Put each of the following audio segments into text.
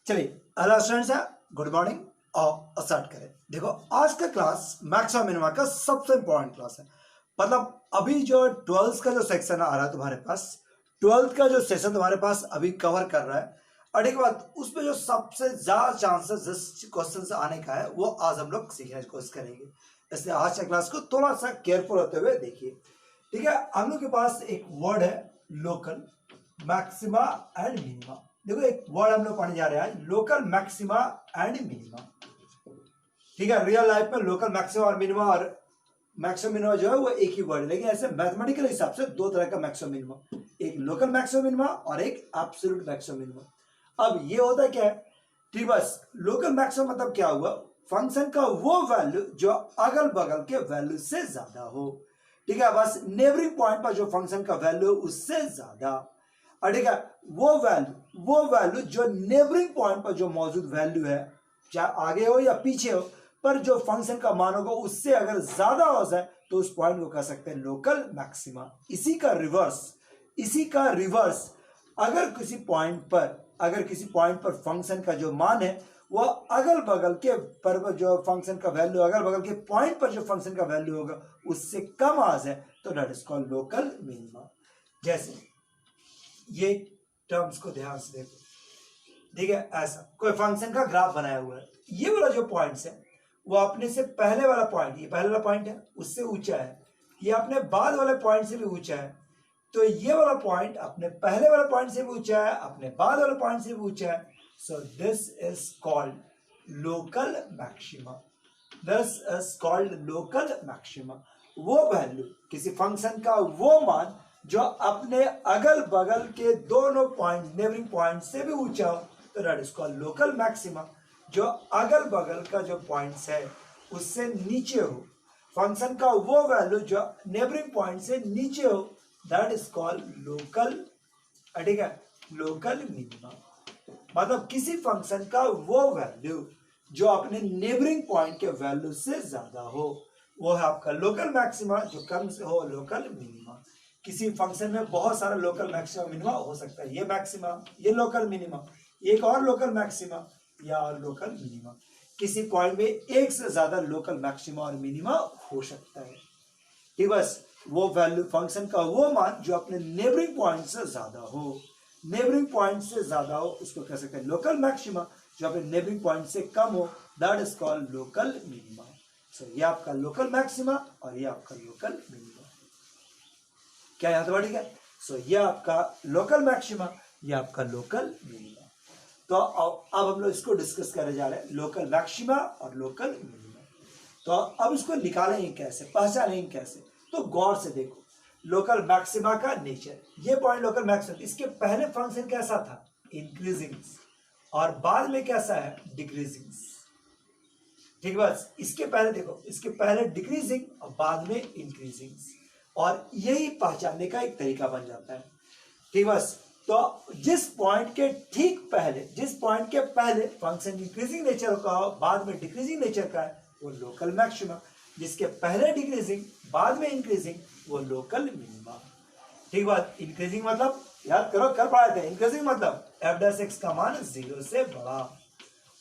चलिए hello students, good morning. और start करें। देखो आज का क्लास मैक्स और मिनिमा का सबसे इंपॉर्टेंट क्लास है। मतलब अभी जो 12th का जो सेक्शन आ रहा है तुम्हारे पास, 12th का जो सेशन तुम्हारे पास अभी कवर कर रहा है, और एक बात उसमें जो सबसे ज्यादा चांसेस जिस क्वेश्चन से आने का है वो आज हम लोग सीखने की कोशिश करेंगे। इसलिए आज का क्लास को थोड़ा सा केयरफुल होते हुए देखिए। ठीक है, हम लोग के पास एक वर्ड है लोकल मैक्सिमा एंड मिनिमा। देखो एक वर्ड हम लोग पढ़ने जा रहे हैं, लोकल मैक्सिमा एंड मिनिमा। ठीक है, रियल लाइफ में लोकल मैक्सिमा और मिनिमा और मैक्सिमम मिनिमा जो है वो एक ही वर्ड है, लेकिन ऐसे मैथमेटिकल हिसाब से दो तरह का मैक्सिमम मिनिमा, एक लोकल मैक्सिमम मिनिमा और एक एब्सोल्यूट मैक्सिमम मिनिमा। अब ये होता क्या है, ठीक बस लोकल मैक्सिमम मतलब क्या हुआ, फंक्शन का वो वैल्यू जो अगल बगल के वैल्यू से ज्यादा हो। ठीक है, बस नेबरिंग पॉइंट पर जो फंक्शन का वैल्यू उससे ज्यादा, और ठीक है वो वैल्यू जो नेबरिंग पॉइंट पर जो मौजूद वैल्यू है, चाहे आगे हो या पीछे हो, पर जो फंक्शन का मान होगा उससे अगर ज्यादा हो जाए तो उस पॉइंट को कह सकते हैं लोकल मैक्सिमा। इसी का रिवर्स अगर किसी पॉइंट पर फंक्शन का जो मान है वो अगल बगल के पर जो फंक्शन का वैल्यू, अगल बगल के पॉइंट पर जो फंक्शन का वैल्यू होगा उससे कम आ जाए तो that is called local minima. जैसे ये टर्म्स को ध्यान से देखो, ठीक है, ऐसा कोई फंक्शन का ग्राफ बनाया हुआ है, ये वाला जो पॉइंट्स है वो अपने से पहले वाला पॉइंट, ये पहले वाला पॉइंट है उससे ऊंचा है, ये अपने बाद वाले पॉइंट से भी ऊंचा है, तो ये वाला पॉइंट अपने पहले वाले पॉइंट से भी ऊंचा है, अपने बाद वाले पॉइंट से भी ऊंचा है। So this is called local maxima. This is called local maxima. वो वैल्यू किसी फंक्शन का वो मान जो अपने अगल बगल के दोनों पॉइंट नेबरिंग पॉइंट से भी ऊंचा हो तो that is called local maxima. जो अगल बगल का जो पॉइंट्स है उससे नीचे हो, फंक्शन का वो वैल्यू जो नेबरिंग पॉइंट से नीचे हो दैट इज कॉल्ड लोकल, ठीक है, लोकल मिनिमा। मतलब किसी फंक्शन का वो वैल्यू जो अपने नेबरिंग पॉइंट के वैल्यू से ज्यादा हो वो है आपका लोकल मैक्सिमा, जो कम से हो लोकल मिनिमा। किसी फंक्शन में बहुत सारा लोकल मैक्सिमा मिनिमा हो सकता है, ये मैक्सिमा, ये लोकल मिनिमा, एक और लोकल मैक्सिमा या और लोकल मिनिमा। किसी पॉइंट में एक से ज्यादा लोकल मैक्सिमा और मिनिमा हो सकता है। ठीक, बस वो वैल्यू फंक्शन का वो मान जो अपने नेबरिंग पॉइंट से ज्यादा हो, नेबरिंग पॉइंट से ज्यादा हो उसको कह सकते हैं लोकल मैक्सिमा। जो अपने नेबरिंग पॉइंट से कम हो that is called local minima. So ये आपका लोकल मैक्सिमा और ये आपका लोकल मिनिमा। क्या यहाँ तो ठीक है। सो ये आपका लोकल मैक्सिमा, ये आपका लोकल मिनिमा। तो अब हम लोग इसको डिस्कस करने जा रहे हैं, लोकल मैक्सिमा और लोकल मिनिमा। तो अब इसको निकालेंगे कैसे, पहचानेंगे कैसे, तो गौर से देखो लोकल मैक्सिमा का नेचर। ये पॉइंट लोकल मैक्सिमा, इसके पहले फंक्शन कैसा था, इंक्रीजिंग, और बाद में कैसा है, डिक्रीजिंग। ठीक, बस इसके पहले देखो, इसके पहले डिक्रीजिंग और बाद में इंक्रीजिंग, और यही पहचानने का एक तरीका बन जाता है। ठीक, बस तो जिस पॉइंट के ठीक पहले, जिस पॉइंट के पहले फंक्शन इंक्रीजिंग नेचर का हो बाद में डिक्रीजिंग नेचर का है वो लोकल मैक्सिमा, जिसके पहले डिक्रीजिंग बाद में इंक्रीजिंग वो लोकल मिनिमा। ठीक बात, इंक्रीजिंग मतलब याद करो, कर पढ़ाए थे, इंक्रीजिंग मतलब एफ डैश एक्स का मान 0 से बड़ा,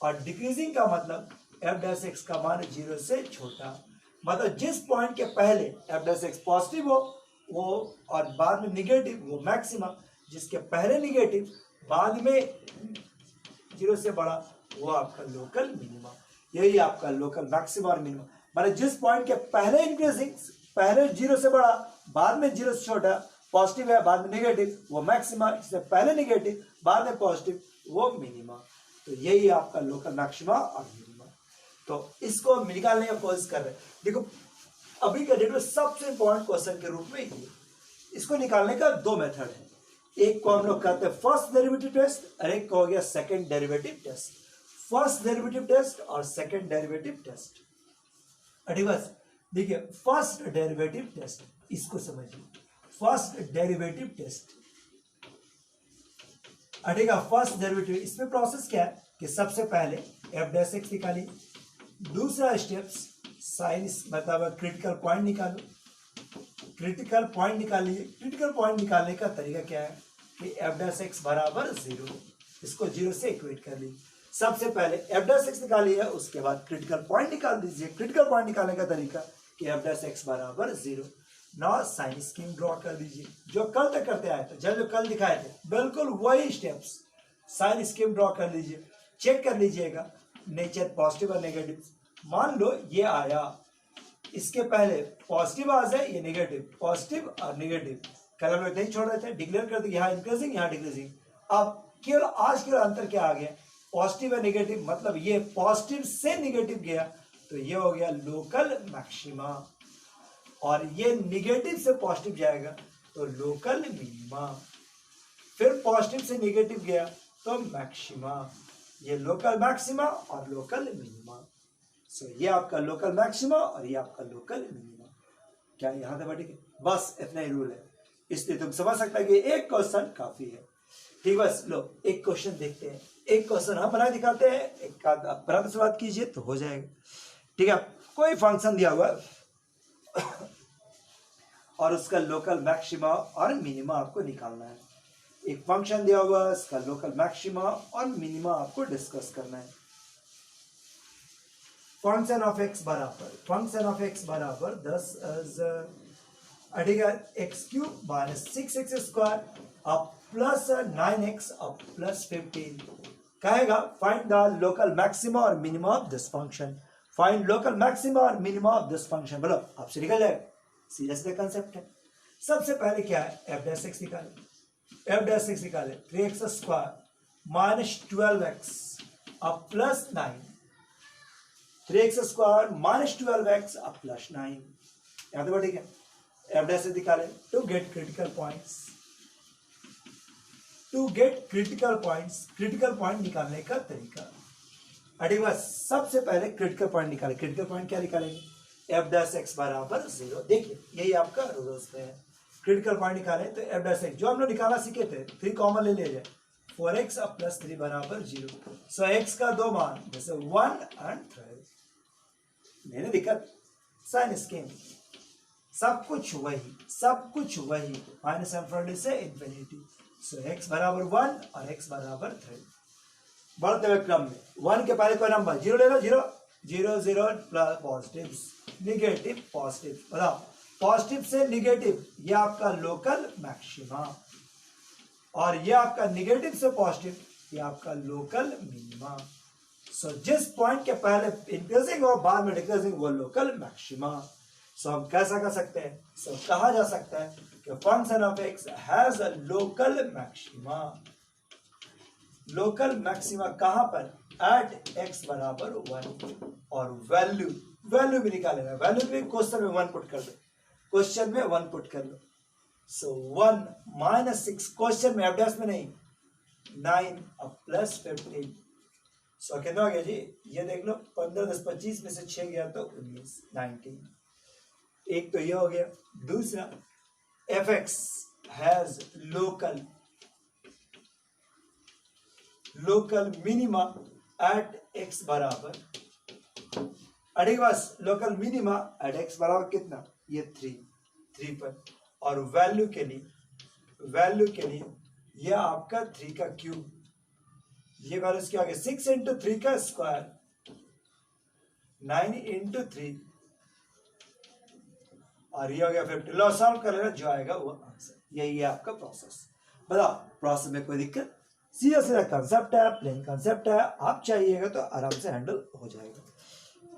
और डिक्रीजिंग का मतलब एफ डैश एक्स का मान 0 से छोटा। मतलब जिस पॉइंट के पहले एफ डैश एक्स पॉजिटिव हो वो और बाद में निगेटिव वो मैक्सिमा, जिसके पहले निगेटिव बाद में 0 से बड़ा वो आपका लोकल मिनिमा। यही आपका लोकल मैक्सिमा और मिनिमा। मतलब जिस पॉइंट के पहले इंक्रीजिंग, पहले 0 से बड़ा बाद में 0 से छोटा, पॉजिटिव है बाद में निगेटिव वो मैक्सिमा, जिससे पहले निगेटिव बाद में पॉजिटिव वो मिनिमा। तो यही आपका लोकल मैक्सिमा और मिनिमा। तो इसको निकालने का कोशिश कर रहे हैं। देखो अभी के डेट में सबसे इंपॉर्टेंट क्वेश्चन के रूप में ये, इसको निकालने का दो मेथड है। एक को हम लोग कहते हैं फर्स्ट डेरिवेटिव टेस्ट और एक को हो गया second derivative test. First derivative test और सेकंड डेरिवेटिव टेस्ट। ठीक बस देखिए फर्स्ट डेरिवेटिव टेस्ट, इसको समझिए, फर्स्ट डेरिवेटिव टेस्ट। ठीक है, फर्स्ट डेरिवेटिव, इसमें प्रोसेस क्या है कि सबसे पहले एफ डैश एक्स निकालिए, दूसरा स्टेप्स साइन मतलब क्रिटिकल पॉइंट निकालो, क्रिटिकल पॉइंट निकालिए। क्रिटिकल पॉइंट निकालने का तरीका क्या है कि एफ डैश एक्स बराबर 0, इसको 0 से इक्वेट कर लीजिए। सबसे पहले एफ डैश एक्स निकालिए, उसके बाद क्रिटिकल पॉइंट निकाल दीजिए। क्रिटिकल पॉइंट निकालने का तरीका कि एफ डैश एक्स बराबर 0। नाउ साइन स्कीम ड्रॉ कर दीजिए, जो कल तक करते आए थे, जो कल दिखाए थे बिल्कुल वही स्टेप्स। साइन स्कीम ड्रॉ कर लीजिए, चेक कर लीजिएगा नेचर पॉजिटिव और नेगेटिव। मान लो ये आया, इसके पहले पॉजिटिव आ जाए, ये नेगेटिव, पॉजिटिव और नेगेटिव। कल हम लोग नहीं छोड़ रहे थे, डिक्लेयर कर दिया, यहाँ इंक्रीजिंग यहाँ डिक्रीजिंग। अब केवल आज केवल अंतर क्या आ गया, पॉजिटिव और नेगेटिव, मतलब ये पॉजिटिव से नेगेटिव गया तो ये हो गया लोकल मैक्सिमा, और ये नेगेटिव से पॉजिटिव जाएगा तो लोकल मिनिमा। फिर पॉजिटिव से नेगेटिव गया तो मैक्सिमा, ये लोकल मैक्सिमा और लोकल मिनिमा। सो ये आपका लोकल मैक्सिमा और ये आपका लोकल मिनिमा। क्या यहाँ तक ठीक है? बस इतना ही रूल है, इसलिए तुम समझ सकता है कि एक क्वेश्चन काफी है। ठीक, बस लो एक क्वेश्चन देखते हैं, एक क्वेश्चन हम बना दिखाते हैं, एक का बना शुरुआत कीजिए तो हो जाएगा। ठीक है, कोई फंक्शन दिया हुआ और उसका लोकल मैक्सिमा और मिनिमा आपको निकालना है। एक फंक्शन दिया हुआ है, इसका लोकल मैक्सिमा और मिनिमा आपको डिस्कस करना है। फंक्शन ऑफ एक्स बराबर 10 x cube minus 6x square अब प्लस 9x अब प्लस 15 कहेगा फाइंड द लोकल मैक्सिमा और minima of this function. Find local maxima और मिनिमा ऑफ दिस फंक्शन, बोलो आपसे निकल जाएगा, सीधा सीधा कंसेप्ट है। सबसे पहले क्या है, एफ डैश एक्स निकाले, एफ डैश एक्स निकाले 3x स्क्वायर माइनस 12x अब plus 9, 3x square minus 12x अब प्लस 9, यहाँ तो ठीक है। एफ डैश निकाले to get critical points, critical point निकालने का तरीका। अरे बस सबसे पहले क्रिटिकल पॉइंट निकाले। क्रिटिकल पॉइंट क्या निकालेंगे, एफ डैश एक्स बराबर 0। देखिए यही आपका रूल्स है, क्रिटिकल पॉइंट निकाले तो एफ डैश एक्स जो हम लोग निकाला सीखे थे, 3 कॉमन ले लिया जाए, 4x अब प्लस 3 बराबर 0। सो x का दो मान जैसे 1 एंड 3, नहीं दिक्कत। साइन स्कीम सब कुछ वही, माइनस इनफिनिटी से इंफिनिटी। सो x बराबर 1 और x बराबर 3। बढ़ते हुए क्रम में 1 के पहले कोई नंबर 0 ले लो, 0 0 0 प्लस पॉजिटिव निगेटिव पॉजिटिव, बताओ पॉजिटिव से निगेटिव ये आपका लोकल मैक्सिमा, और ये आपका निगेटिव से पॉजिटिव ये आपका लोकल मिनिमा। सो जिस पॉइंट के पहले इंक्रीजिंग हो बाद में डिक्रीजिंग वो लोकल मैक्सिमा। सो हम कैसा कर सकते हैं, सो कहा जा सकता है कि function of x has a local maxima. Local maxima कहां पर, एट एक्स बराबर 1, और वैल्यू भी निकालेगा, वैल्यू भी क्वेश्चन में 1 पुट कर दो, क्वेश्चन में 1 पुट कर लो। सो 1 माइनस 6 क्वेश्चन में, एफ डैश में नहीं, 9 अब प्लस 15। सो कितना हो गया जी, ये देख लो 15 10 25 में से 6 गया तो 19 19। एक तो ये हो गया। दूसरा f x has local minima at x बराबर, अरे बस लोकल मिनिमा एट एक्स बराबर कितना, ये 3 पर, और वैल्यू के लिए ये आपका 3 का क्यूब, ये वैल्यू क्या आ गया 6 इंटू 3 का स्क्वायर, 9 इंटू 3, और ये हो गया 50। लो सॉल्व कर लेना, जो आएगा वो आंसर। यही है आपका प्रोसेस। बताओ प्रोसेस में कोई दिक्कत, सीधा सीधा कंसेप्ट है, प्लेन कंसेप्ट है, आप चाहिएगा तो आराम से हैंडल हो जाएगा।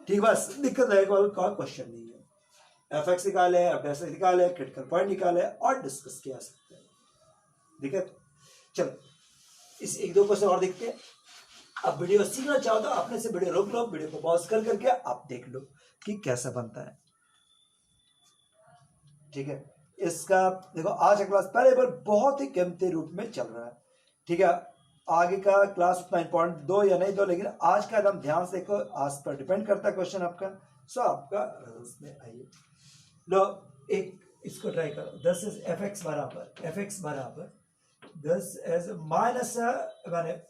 ठीक, बस दिक्कत रहेगा कोई क्वेश्चन नहीं है। एफ एक्स निकाले, एफ डैश निकाले, क्रिटिकल पॉइंट निकाले और डिस्कस किया सकते हैं। दिक्कत, चलो इस 1-2 क्वेश्चन और देखते हैं। अब वीडियो सीखना चाहो तो अपने से वीडियो रोक लो, वीडियो को पॉज कर करके आप देख लो कि कैसा बनता है। ठीक है, इसका देखो आज का क्लास पहले पर बहुत ही कीमती रूप में चल रहा है। ठीक है, आगे का क्लास उतना इंपॉर्टेंट दो या नहीं दो, लेकिन आज का एकदम ध्यान से देखो, आज पर डिपेंड करता है क्वेश्चन आपका। सो आपका उसमें आइए लो एक इसको ट्राई करो। 10 एफ एक्स बराबर 10 एज माइनस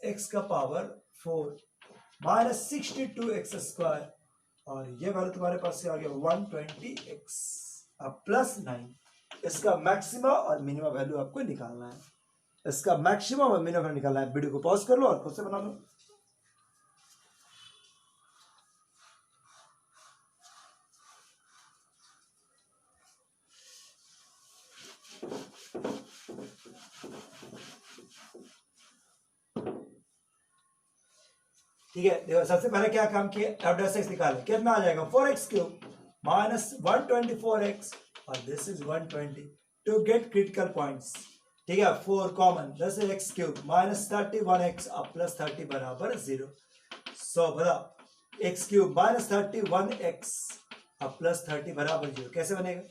एक्स का पावर 4 माइनस 62 एक्स स्क्वायर, और ये वैल्यू तुम्हारे पास से आ गया 120x अब प्लस 9। इसका मैक्सिमम और मिनिमम वैल्यू आपको निकालना है, इसका मैक्सिमम और मिनिमम निकालना है। वीडियो को पॉज कर लो और खुद से बना लो। ठीक है, देखो सबसे पहले क्या काम किया, f(x) निकाले, कितना आ जाएगा 4x³ माइनस 124x और this is 120 to get critical points. ठीक है, 4 कॉमन, दस x³ माइनस 31x और प्लस 30 बराबर 0। सो बताओ x³ माइनस 31x और प्लस 30 बराबर 0 कैसे बनेगा?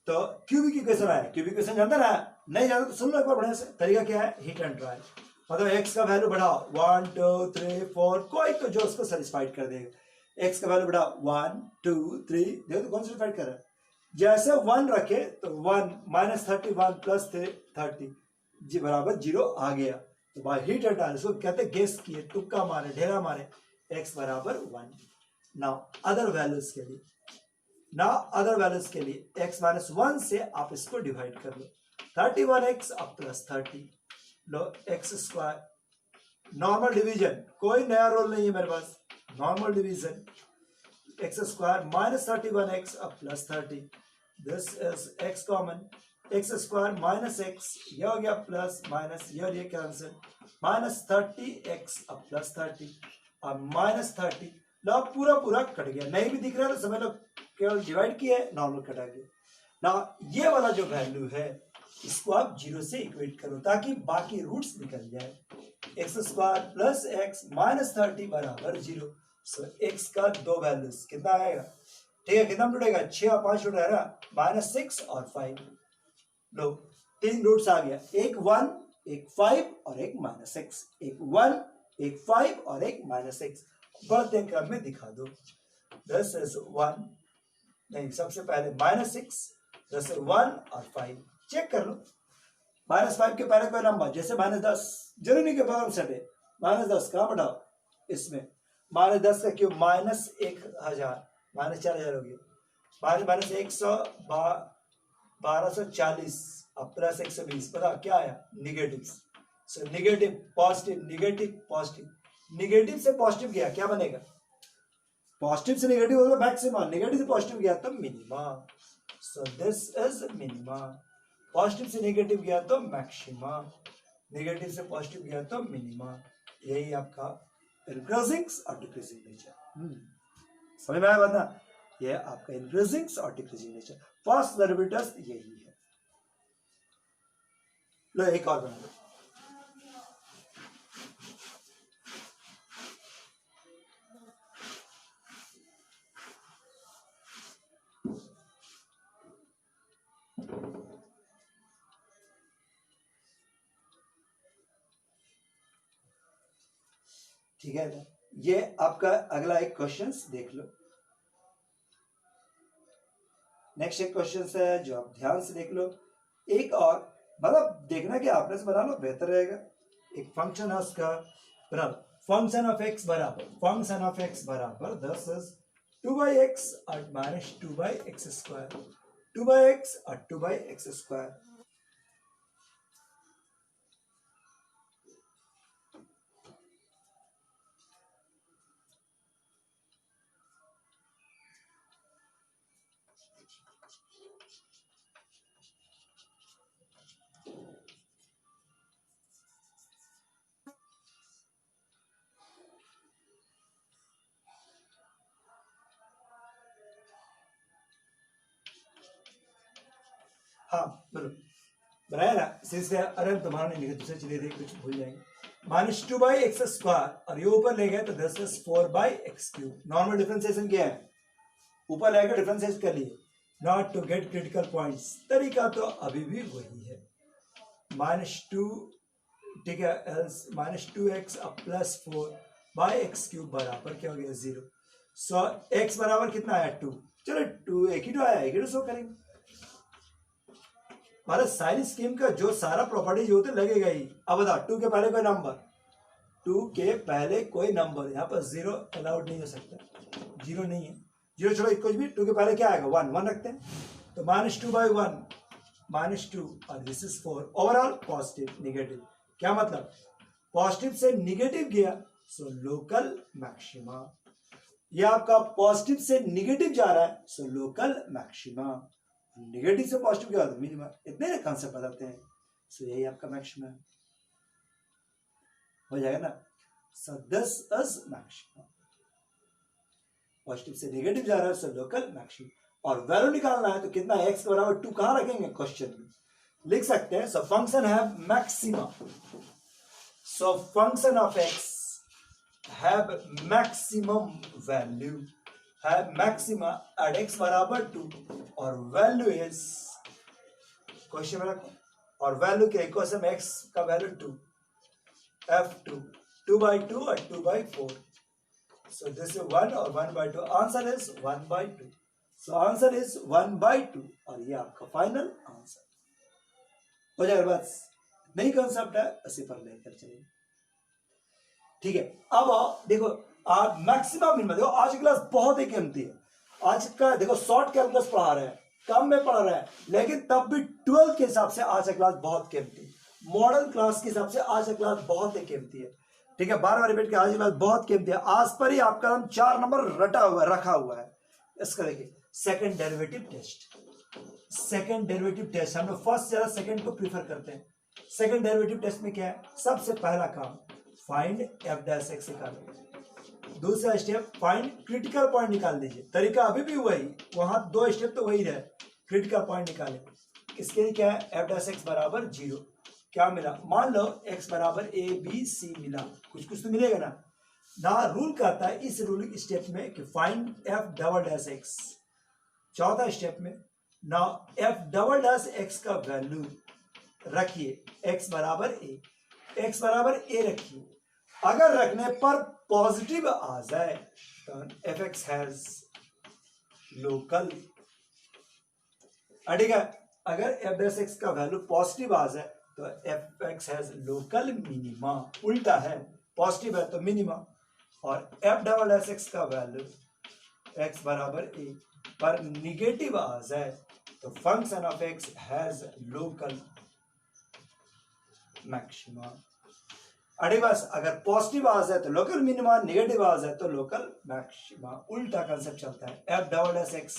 तो क्यूबिक इक्वेशन आया, क्यूबिक इक्वेशन जानते ना, नहीं जानते तो सुन लो एक बार बढ़िया से। तरीका क्या है, हिट एंड ट्राई, मतलब x का वैल्यू बढ़ाओ 1 2 3 4, कोई तो जो उसको सेटिस्फाइड कर देगा। x का वैल्यू बढ़ाओ 1 2 3, देखो तो कौन सेटिस्फाइड कर रहा है। जैसे 1 रखे तो 1 माइनस 31 प्लस 30 जी बराबर 0 आ गया। तो भाई हिट एंड ट्राई, इसको कहते हैं गेस किए, तुक्का मारे, ढेला मारे, x बराबर 1। नाउ अदर वैल्यूज के लिए, के लिए x माइनस 1 से आप इसको डिवाइड कर लो, 31x अब प्लस 30, लो x², नॉर्मल डिवीजन, कोई नया रोल नहीं है मेरे पास, normal division, x² minus 31x अब plus 30, this is x common, x² minus x, ये हो गया प्लस माइनस, ये कैंसिल, माइनस 30x अब प्लस 30 और माइनस 30, लो पूरा कट गया, नहीं भी दिख रहा है तो समझ लो केवल डिवाइड किया है, नॉर्मल कटा गया ना। ये वाला जो वैल्यू है इसको आप 0 से इक्वेट करो ताकि बाकी रूट्स निकल जाए। x² प्लस x माइनस 30 बराबर 0। सो x का दो वैल्यूज कितना आएगा, ठीक है, कितना टूटेगा, 6 और 5 टूट रहा है, माइनस 6 और 5, लो 3 रूट्स आ गया, एक 1 एक 5 और एक माइनस 6, एक 1 एक 5 और एक माइनस 6, बढ़ते क्रम में दिखा दो। दिस इज 1, नहीं सबसे पहले माइनस 6, दिस इज 1 और 5, चेक कर लो, माइनस 5 के पहले कोई नंबर, जैसे माइनस 10 जरूरी नहीं के बगल से हटे, माइनस 10 कहाँ बढ़ाओ, इसमें माइनस 10 का क्यूब माइनस 1000, माइनस 4000 हो गया, माइनस 1240 और प्लस 120, पता क्या आया, negative. So negative positive, negative positive, negative से पॉजिटिव गया क्या बनेगा, पॉजिटिव से नेगेटिव होगा मैक्सिमा, नेगेटिव से पॉजिटिव गया तो minima. So this is minima, positive से नेगेटिव गया तो मैक्सिमा, नेगेटिव से पॉजिटिव गया तो मिनिमा। यही आपका इंक्रीजिंग और डिक्रीजिंग नेचर, समझ में आया बात ना, ये आपका इंक्रीजिंग और डिक्रीजिंग नेचर, फर्स्ट डेरिवेटिव्स यही है। लो एक और बना लो, ठीक है। ये आपका अगला एक क्वेश्चन देख लो, नेक्स्ट एक क्वेश्चन है जो आप ध्यान से देख लो, एक और मतलब देखना कि आपने से बना लो बेहतर रहेगा। एक फंक्शन है उसका बना लो, फंक्शन ऑफ x बराबर 10 इज 2/x और माइनस 2/x², 2/x और 2/x²। हाँ बोलो, बनाया ना, अरे तुम्हारा नहीं लिखा, दूसरे चलिए देख कुछ भूल जाएंगे, माइनस 2/x² और ये ऊपर ले गए तो 10 इज 4/x³। नॉर्मल डिफरेंशिएशन क्या है, ऊपर लेकर डिफरेंशिएट कर लिए, not to get critical points, तरीका तो अभी भी वही है, -2, ठीक है, माइनस 2x प्लस 4/x³ बराबर क्या हो गया 0। सो x बराबर कितना आया 2, चलो 2 एक ही तो आया, एक ही तो शो करेंगे, हमारे साइन स्कीम का जो सारा प्रॉपर्टी जो होते लगेगा ही। अब बताओ 2 के पहले कोई नंबर, 2 के पहले कोई नंबर, यहाँ पर 0 अलाउड नहीं हो सकता, 0 नहीं है, 0 छोड़ो कुछ भी, 2 के पहले क्या आएगा 1 रखते हैं, तो -2/1 -2 और this is 4, overall positive negative, क्या मतलब पॉजिटिव से निगेटिव गया सो लोकल मैक्सिमा, ये आपका पॉजिटिव से निगेटिव जा रहा है सो लोकल मैक्सिमा, नेगेटिव से पॉजिटिव क्या होता है मिनिमा, इतने कंसेप्ट बताते हैं। सो यही आपका मैक्सिमा हो जाएगा ना। So this is maximum. Positive से नेगेटिव जा रहा है, सो लोकल मैक्सिमम। और वैल्यू निकालना है तो कितना, x बराबर 2 कहां रखेंगे, क्वेश्चन में लिख सकते हैं। सो फंक्शन है maxima, so function of x have maximum value, have maxima at x बराबर 2 और वैल्यू इज, क्वेश्चन में रखो, और वैल्यू क्या, इक्वेशन x का वैल्यू 2, f2 2/2 और 2/4, so this is 1 और 1/2, answer is 1/2, so answer is 1/2 और ये आपका फाइनल आंसर हो जाएगा। बस नई कंसेप्ट है, इसी पर लेकर चलिए, ठीक है। अब देखो आप मैक्सिमम मिनिमम, देखो आज की क्लास बहुत ही कीमती है। आज का देखो शॉर्ट कैलकुलस पढ़ा रहे हैं, कम में पढ़ा रहे हैं, लेकिन तब भी 12 के हिसाब से आज का क्लास बहुत कीमती है, मॉडल क्लास के हिसाब से आज का क्लास बहुत ही कीमती है, ठीक है। बार बार रिपीट किया, आज की क्लास बहुत कीमती है। आज पर ही आपका हम 4 नंबर रखा हुआ है। इसका देखिए second derivative test, second derivative test हम लोग फर्स्ट ज्यादा सेकंड को प्रीफर करते हैं। सेकंड डेरिवेटिव टेस्ट में क्या है, सबसे पहला काम फाइंड एफ डैश एक्स निकालो, दूसरा स्टेप फाइंड क्रिटिकल पॉइंट निकाल दीजिए। तरीका अभी भी वही, वहां 2 स्टेप तो वही रहे, क्रिटिकल पॉइंट निकाले। इसके लिए क्या है, एफ डैश एक्स बराबर 0, क्या मिला, मान लो एक्स बराबर ए बी सी मिला, कुछ कुछ तो मिलेगा ना रूल कहता है इस रूलिंग स्टेप में कि find F double dash x. चौथा स्टेप में ना एफ डबल डैश एक्स का वैल्यू रखिए, एक्स बराबर ए, एक्स बराबर ए रखिए। अगर रखने पर पॉजिटिव आ जाए तो एफ एक्स हैज लोकल, ठीक है। अगर एफ डैश एक्स का वैल्यू पॉजिटिव आ जाए तो F x has local minima, उल्टा है, पॉजिटिव है तो मिनिमा। और एफ डबल डैश एक्स का वैल्यू एक्स बराबर ए पर निगेटिव आ जाए तो function of x has local maxima. अरे बस अगर पॉजिटिव आ जाए तो लोकल मिनिमा, नेगेटिव आ जाए तो लोकल मैक्सिमा, उल्टा कंसेप्ट चलता है। एफ डबल डैश एक्स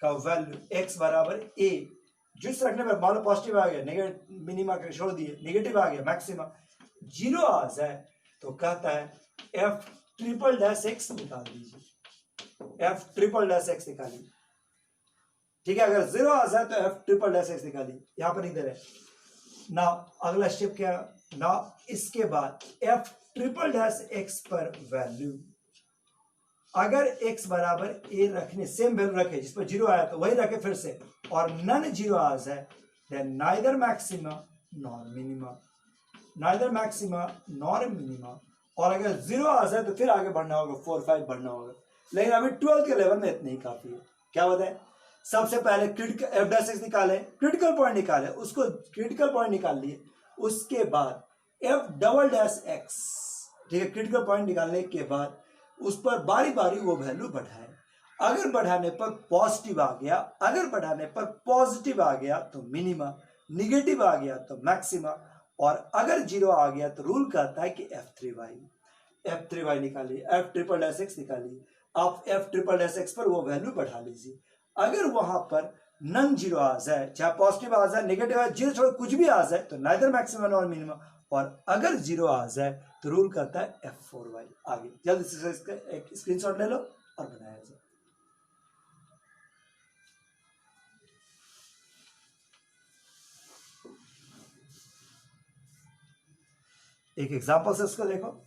का वैल्यू एक्स बराबर ए, जिस रखने पर मान लो पॉजिटिव आ गया, नेगेटिव मिनिमा के छोड़ दिए, नेगेटिव आ गया मैक्सिमा, 0 आ जाए तो कहता है एफ ट्रिपल डैश एक्स निकाल दीजिए, एफ ट्रिपल डैश एक्स निकालिए, ठीक है। अगर 0 आ जाए तो एफ ट्रिपल डैश एक्स निकालिए, यहां पर नहीं दे रहे ना। अगला स्टेप क्या ना, इसके बाद एफ ट्रिपल डैश एक्स पर वैल्यू, अगर एक्स बराबर ए रखने, सेम वैल्यू रखे, जिस पर 0 आया तो वही रखे फिर से, और नन 0 आ जाए then neither maxima nor minima, neither maxima nor minima. और अगर 0 आ जाए तो फिर आगे बढ़ना होगा, 4 5 बढ़ना होगा, लेकिन अभी 12 के लेवल में इतना ही काफी है। क्या बताएं, सबसे पहले क्रिटिकल एफ डैश एक्स निकाले, क्रिटिकल पॉइंट निकाले, उसको क्रिटिकल पॉइंट निकाल लिए, उसके बाद एफ डबल डैश एक्स, ठीक है, क्रिटिकल पॉइंट निकालने के बाद उस पर बारी बारी वो वैल्यू बढ़ाए। अगर बढ़ाने पर पॉजिटिव आ गया, अगर बढ़ाने पर पॉजिटिव आ गया तो मिनिमा, निगेटिव आ गया तो मैक्सिमा, और अगर 0 आ गया तो रूल कहता है कि f3y निकालिए, एफ ट्रिपल डैश एक्स निकालिए। आप एफ ट्रिपल डैश एक्स पर वो वैल्यू बढ़ा लीजिए। अगर वहां पर नन 0 आ जाए, चाहे पॉजिटिव आ जाए, नेगेटिव आ जाए, 0 छोड़ कुछ भी आ जाए तो नाइदर मैक्सिमम और मिनिमम, और अगर 0 आ जाए तो रूल करता है f4y। आगे जल्दी से इसका एक स्क्रीनशॉट ले लो और बनाया जाए। एक एग्जांपल से इसको देखो,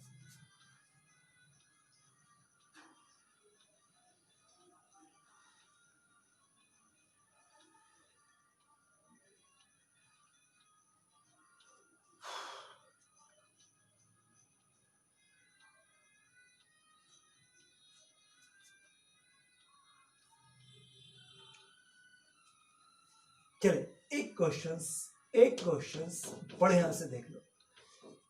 चलिए एक क्वेश्चंस बढ़िया से देख लो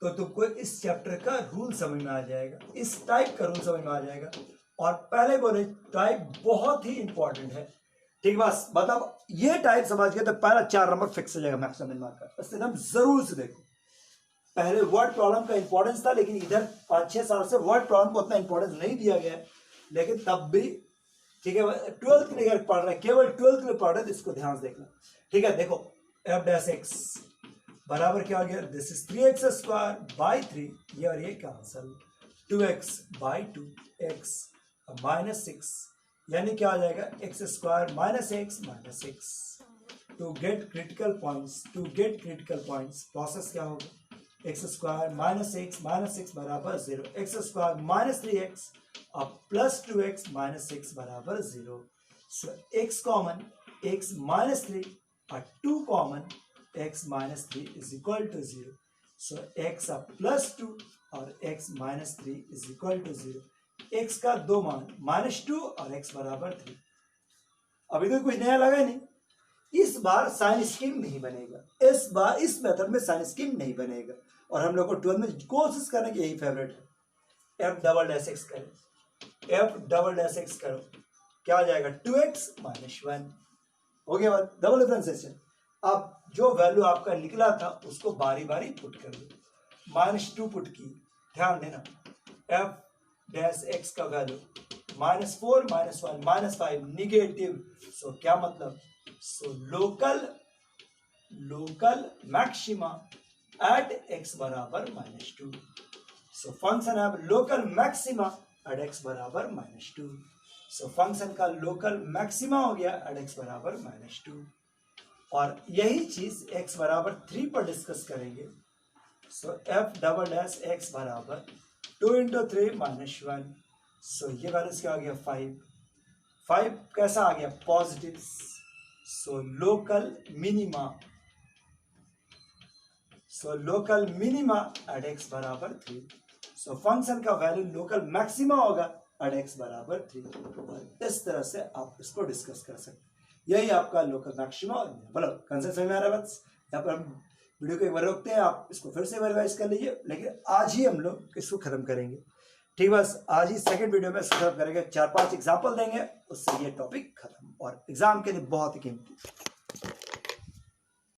तो तुमको इस चैप्टर का रूल समझ में आ जाएगा, इस टाइप का रूल समझ में आ जाएगा। और पहले बोले टाइप बहुत ही इंपॉर्टेंट है, ठीक, बस मतलब ये टाइप समझ गए तो पहला 4 नंबर फिक्स हो जाएगा मैक्सिमम मार्क का। इससे हम जरूर से देखो, पहले वर्ड प्रॉब्लम का इंपॉर्टेंस था, लेकिन इधर 5-6 साल से वर्ड प्रॉब्लम को उतना इंपॉर्टेंस नहीं दिया गया है, लेकिन तब भी ठीक है 12th के लिए पढ़ रहे हैं, केवल 12th के लिए पढ़ रहे हैं तो इसको ध्यान से देखना, ठीक है। देखो एफ डैश एक्स बराबर क्या हो गया, दिस इज 3x² बाई 3, ये और ये cancel, 2x by 2 x minus 6 यानी क्या आ जाएगा x square minus x. To get critical points process क्या होगा, एक्स स्क्वायर माइनस एक्स बराबर 0, एक्स स्क्वायर माइनस 3x अब प्लस 2x माइनस 6 बराबर 0। So x common x minus 3 और 2 common x minus 3 is equal to 0। So x अब plus 2 और x minus 3 is equal to 0। x का दो मान -2 और x बराबर 3। अभी तो कुछ नया लगा नहीं। इस बार साइन स्कीम नहीं बनेगा, इस बार इस मेथड में साइन स्कीम नहीं बनेगा और हम लोग को 12 में कोशिश करने की यही फेवरेट है। f डबल डैश x करें, f डबल डैश x करो, क्या आ जाएगा 2x माइनस 1 हो गया बात, डबल डिफरेंशिएशन। अब जो वैल्यू आपका निकला था उसको बारी बारी पुट कर दो। -2 पुट की, ध्यान देना f डैश x का वैल्यू -4 -1 -5 निगेटिव। सो क्या मतलब, so local maxima eight x बराबर -2। सो फंक्शन है लोकल मैक्सिमा एट x बराबर -2। सो फंक्शन का लोकल मैक्सिमा हो गया एट x बराबर -2 और यही चीज x बराबर 3 पर डिस्कस करेंगे। सो f डबल डैश x बराबर 2 इंटू 3 -1। सो ये वैल्यूज क्या आ गया 5 कैसा आ गया positive. So local minima at x बराबर 3। सो फंक्शन का वैल्यू लोकल मैक्सिमा होगा एट x बराबर 3। इस तरह से आप इसको डिस्कस कर सकते हैं। यही आपका लोकल मैक्सिमा और बोलो कंसेप्ट समझ में आ रहा है। बस यहाँ पर हम वीडियो को एक बार रोकते हैं, आप इसको फिर से रिवाइज कर लीजिए, लेकिन आज ही हम लोग इसको खत्म करेंगे। ठीक, बस आज ही सेकंड वीडियो में इसको खत्म करेंगे, 4-5 एग्जाम्पल देंगे, उससे ये टॉपिक खत्म और एग्जाम के लिए बहुत ही कीमती।